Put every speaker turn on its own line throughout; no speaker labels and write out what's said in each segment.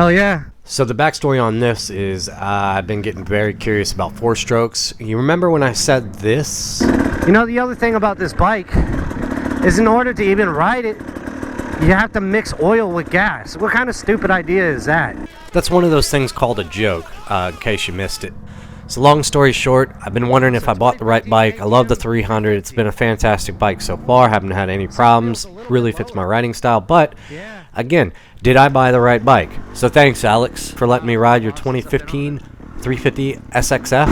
Hell yeah.
So the backstory on this is I've been getting very curious about four-strokes. You remember when I said this?
You know, the other thing about this bike is in order to even ride it, you have to mix oil with gas. What kind of stupid idea is that?
That's one of those things called a joke, in case you missed it. So long story short, I've been wondering if I bought the right bike. I love the 300. It's been a fantastic bike so far. Haven't had any problems. Really fits my riding style. But, again, did I buy the right bike? So thanks, Alex, for letting me ride your 2015 350 SXF.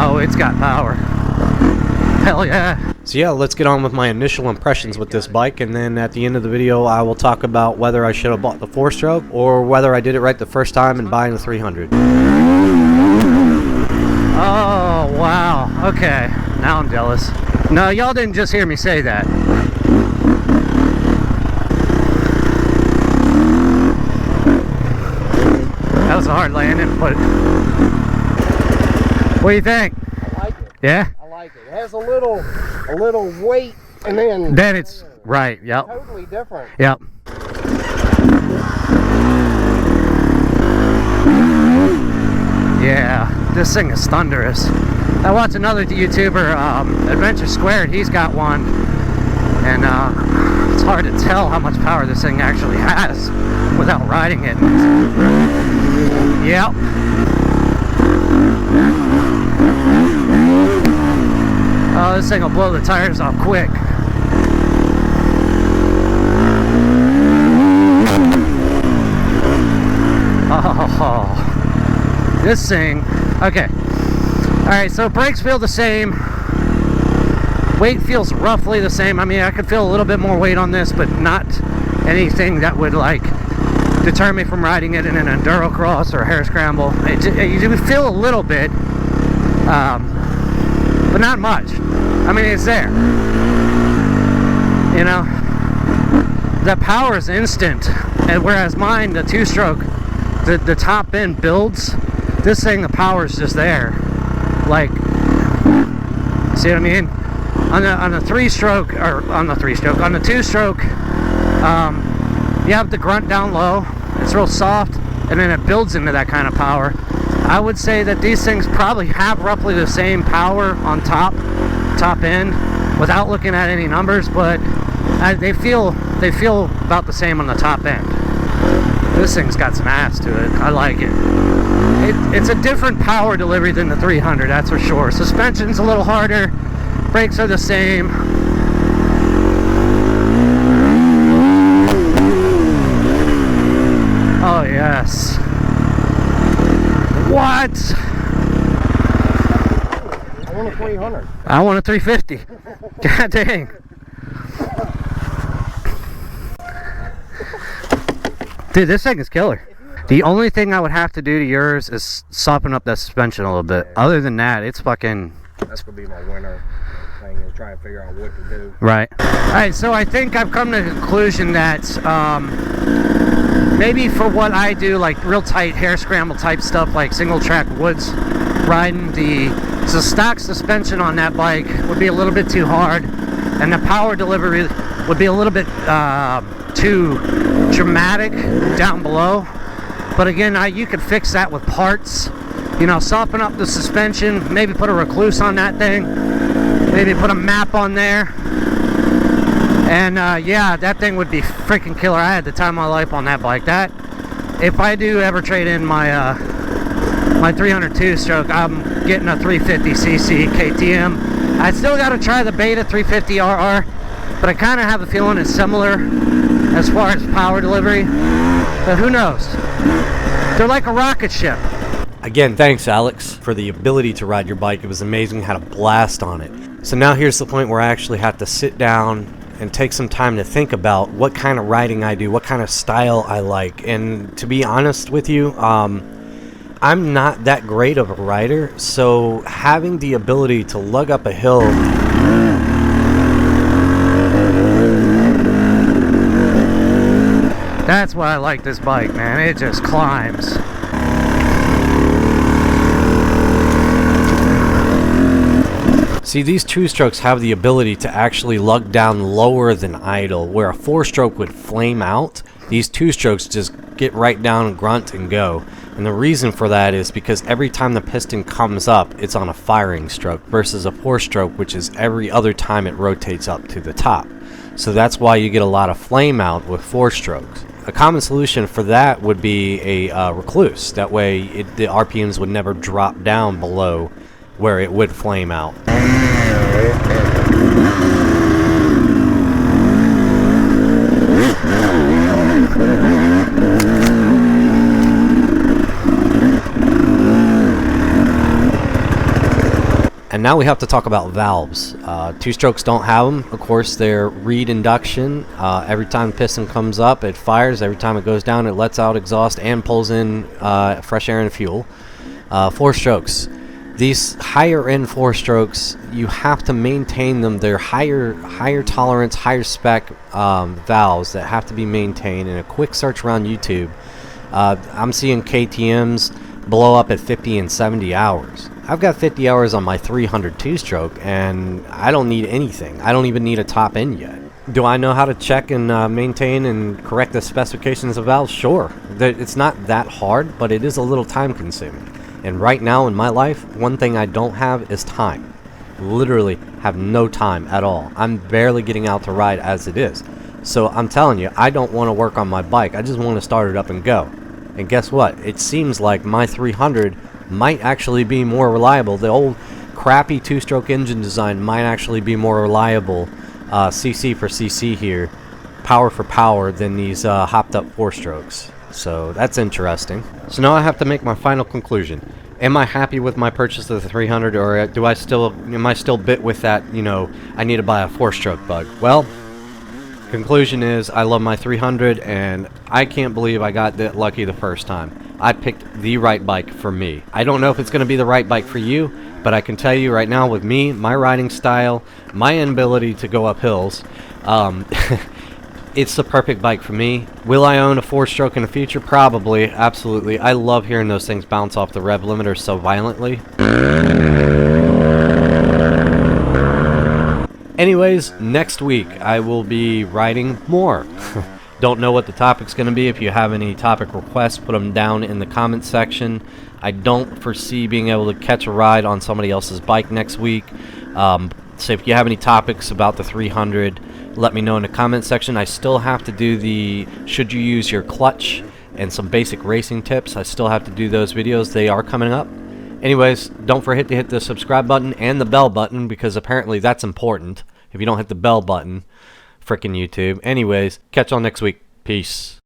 Oh, it's got power. Hell yeah.
So yeah, let's get on with my initial impressions with this bike, and then at the end of the video I will talk about whether I should have bought the 4-stroke or whether I did it right the first time in buying the 300.
Oh, wow. Okay. Now I'm jealous. No, y'all didn't just hear me say that. That was a hard landing, but what do you think?
I like it.
Yeah?
I like it. It has a little weight, and then
It's right. Yep.
totally different.
Yep. Yeah, this thing is thunderous. I watched another YouTuber, Adventure Squared. He's got one, and it's hard to tell how much power this thing actually has without riding it. Yep. Oh, this thing will blow the tires off quick. Oh, this thing. Okay. Alright, so brakes feel the same. Weight feels roughly the same. I mean, I could feel a little bit more weight on this, but not anything that would, like, deter me from riding it in an enduro cross or a hare scramble. You do feel a little bit, but not much. I mean, it's there. You know? The power is instant. And whereas mine, the 2-stroke, the top end builds, this thing, the power is just there. Like, see what I mean? On the 3-stroke, or on the 3-stroke, on the 2-stroke, you have the grunt down low. It's real soft, and then it builds into that kind of power. I would say that these things probably have roughly the same power on top end, without looking at any numbers, but they feel about the same on the top end. This thing's got some ass to it. I like it. It's a different power delivery than the 300, that's for sure. Suspension's a little harder. Brakes are the same. Oh, yes. What?
I want a 300.
I want a 350. God dang. Dude, this thing is killer. The only thing I would have to do to yours is soften up that suspension a little bit. Other than that, it's fucking...
That's going to be my winner thing, is try and figure out what to do.
Right. Alright, so I think I've come to the conclusion that maybe for what I do, like real tight hare scramble type stuff, like single track woods riding, the stock suspension on that bike would be a little bit too hard, and the power delivery would be a little bit too dramatic down below. But again, you could fix that with parts. You know, soften up the suspension, maybe put a recluse on that thing, maybe put a map on there, and yeah, that thing would be freaking killer. I had the time of my life on that bike. That, if I do ever trade in my my 302 stroke, I'm getting a 350cc KTM. I still got to try the Beta 350 RR, but I kind of have a feeling it's similar as far as power delivery, but who knows? They're like a rocket ship.
Again, thanks Alex for the ability to ride your bike. It was amazing. Had a blast on it. So now here's the point where I actually have to sit down and take some time to think about what kind of riding I do, what kind of style I like. And to be honest with you, I'm not that great of a rider, so having the ability to lug up a hill
That's why I like this bike, man. It just climbs.
See, these two-strokes have the ability to actually lug down lower than idle, where a four-stroke would flame out. These two-strokes just get right down, grunt, and go. And the reason for that is because every time the piston comes up, it's on a firing stroke, versus a four-stroke, which is every other time it rotates up to the top. So that's why you get a lot of flame out with four strokes. A common solution for that would be a recluse. That way the RPMs would never drop down below where it would flame out. And now we have to talk about valves. Two-strokes don't have them. Of course, they're reed induction. Every time the piston comes up, it fires. Every time it goes down, it lets out exhaust and pulls in fresh air and fuel. Four-strokes. These higher-end four-strokes, you have to maintain them. They're higher tolerance, higher spec valves that have to be maintained. In a quick search around YouTube, I'm seeing KTMs blow up at 50 and 70 hours. I've got 50 hours on my 300 two-stroke, and I don't need anything. I don't even need a top end yet. Do I know how to check and maintain and correct the specifications of valves? Sure. It's not that hard, but it is a little time consuming. And right now in my life, one thing I don't have is time. Literally have no time at all. I'm barely getting out to ride as it is. So I'm telling you, I don't want to work on my bike. I just want to start it up and go. And guess what? It seems like my 300 might actually be more reliable. The old crappy two-stroke engine design might actually be more reliable, cc for cc here, power for power, than these hopped up four-strokes. So that's interesting. So now I have to make my final conclusion. Am I happy with my purchase of the 300, or am I still bit with that, I need to buy a four-stroke bug? Well, conclusion is I love my 300, and I can't believe I got that lucky the first time. I picked the right bike for me. I don't know if it's going to be the right bike for you, but I can tell you right now, with me, my riding style, my inability to go up hills, it's the perfect bike for me. Will I own a four-stroke in the future? Probably, absolutely. I love hearing those things bounce off the rev limiter so violently. Anyways, next week I will be riding more. Don't know what the topic's going to be. If you have any topic requests, put them down in the comments section. I don't foresee being able to catch a ride on somebody else's bike next week. So if you have any topics about the 300, let me know in the comments section. I still have to do the should you use your clutch and some basic racing tips. I still have to do those videos. They are coming up. Anyways, don't forget to hit the subscribe button and the bell button, because apparently that's important. If you don't hit the bell button, frickin' YouTube. Anyways, catch y'all next week. Peace.